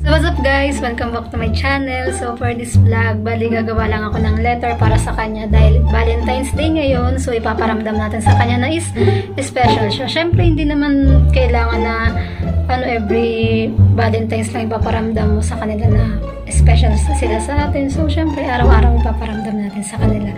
So what's up guys? Welcome back to my channel. So for this vlog, bali gagawa lang ako ng letter para sa kanya dahil Valentine's Day ngayon. So ipaparamdam natin sa kanya na is special siya. Syempre hindi naman kailangan na every Valentine's lang ipaparamdam mo sa kanila na special sila sa atin. So syempre araw-araw ipaparamdam natin sa kanila.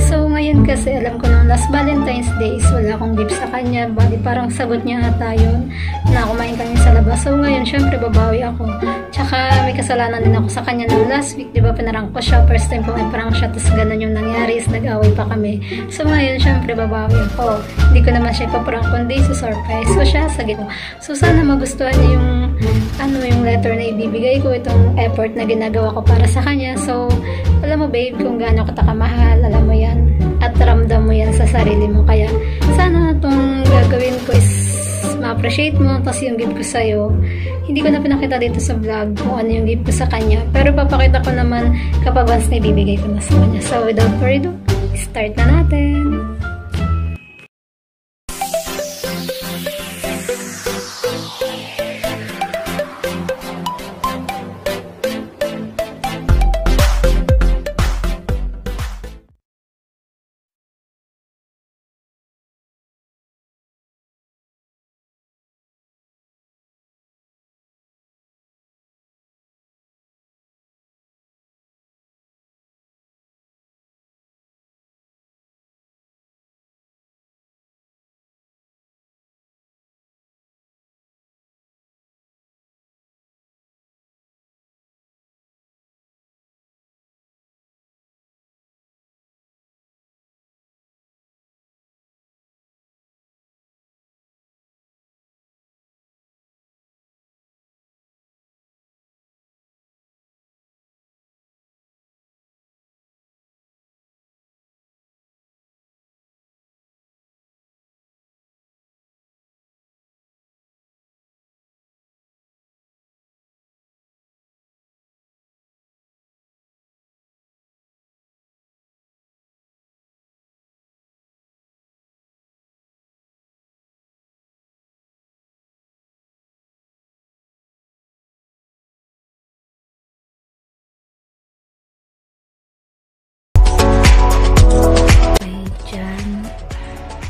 So ngayon kasi alam ko nung last Valentine's Day is wala akong gift sa kanya. Bali parang sagot niya ata yun na kumain kami sa labas. So ngayon syempre babawi ako. Tsaka may kasalanan din ako sa kanya nung last week, di ba, pinarang ko siya, first time ko may parang siya, tapos ganun yung nangyari, is nag-away pa kami. So ngayon, syempre, babawi ako. Hindi ko naman siya ipaparang kundi sa surprise. So siya, sagit ko. So sana magustuhan niya yung, yung letter na ibibigay ko, itong effort na ginagawa ko para sa kanya. So, alam mo babe, kung gaano kita kamahal, alam mo yan, at ramdam mo yan sa sarili mo. Kaya, sana itong gagawin ko is ma-appreciate mo, kasi yung gift ko sa'yo, hindi ko na pinakita dito sa vlog kung ano yung gift ko sa kanya. Pero papakita ko naman kapag once na ibibigay ko na sa kanya. So without further ado, start na natin!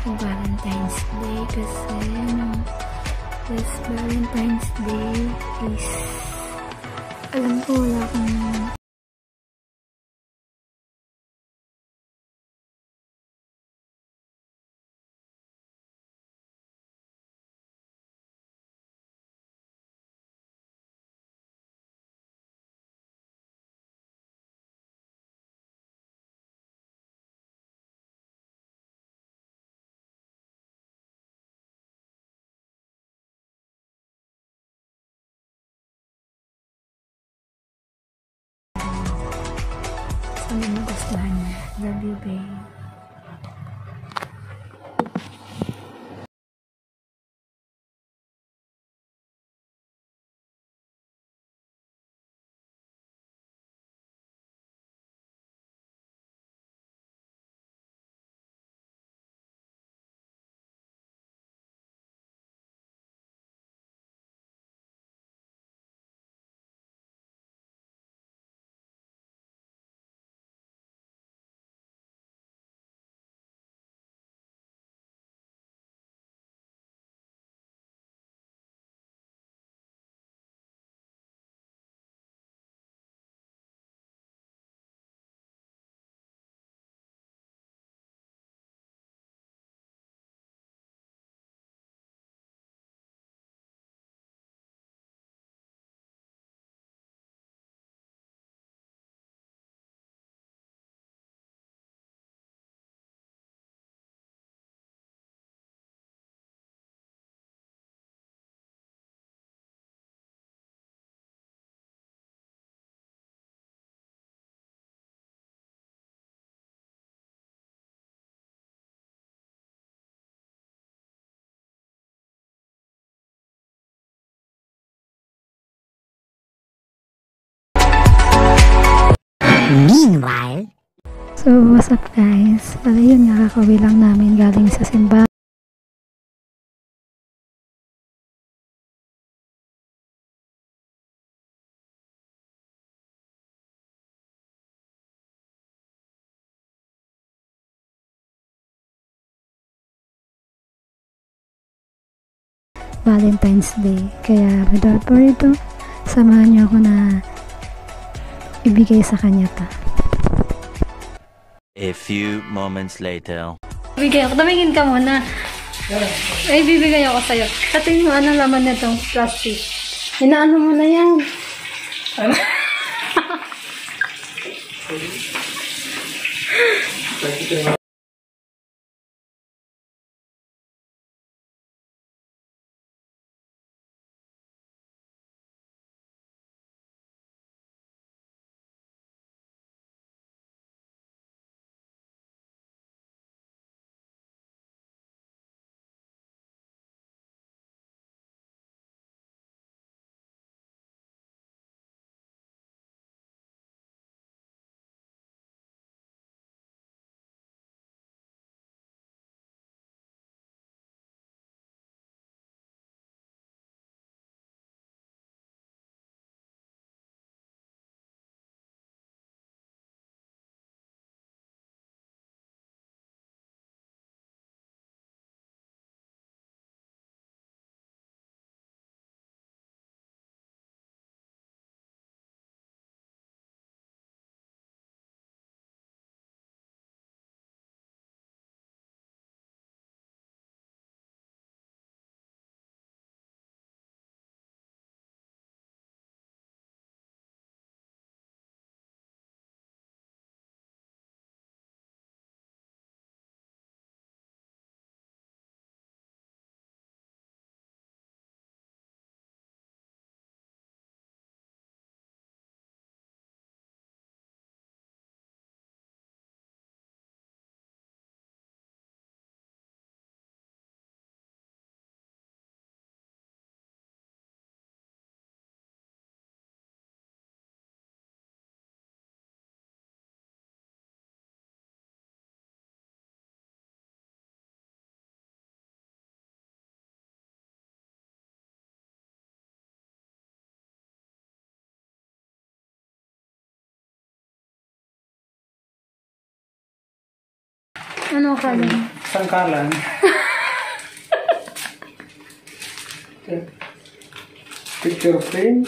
Valentine's Day kasi this Valentine's Day is alam ko wala akong ano magustuhan niya. Love you, babe. Meanwhile, so what's up guys? Pala yun, nakakauwi lang namin galing sa simbahan. Valentine's Day. Kaya without further ado, samahan niyo ako na ibigay sa kanya to. A few moments later. Bigay ako. Tumingin ka muna. Ay, bibigay ako sa'yo. Katingin mo, anong laman nitong plastic? Inaano mo na yan. Ano? Ano ka din? Sangkalan. Picture frame.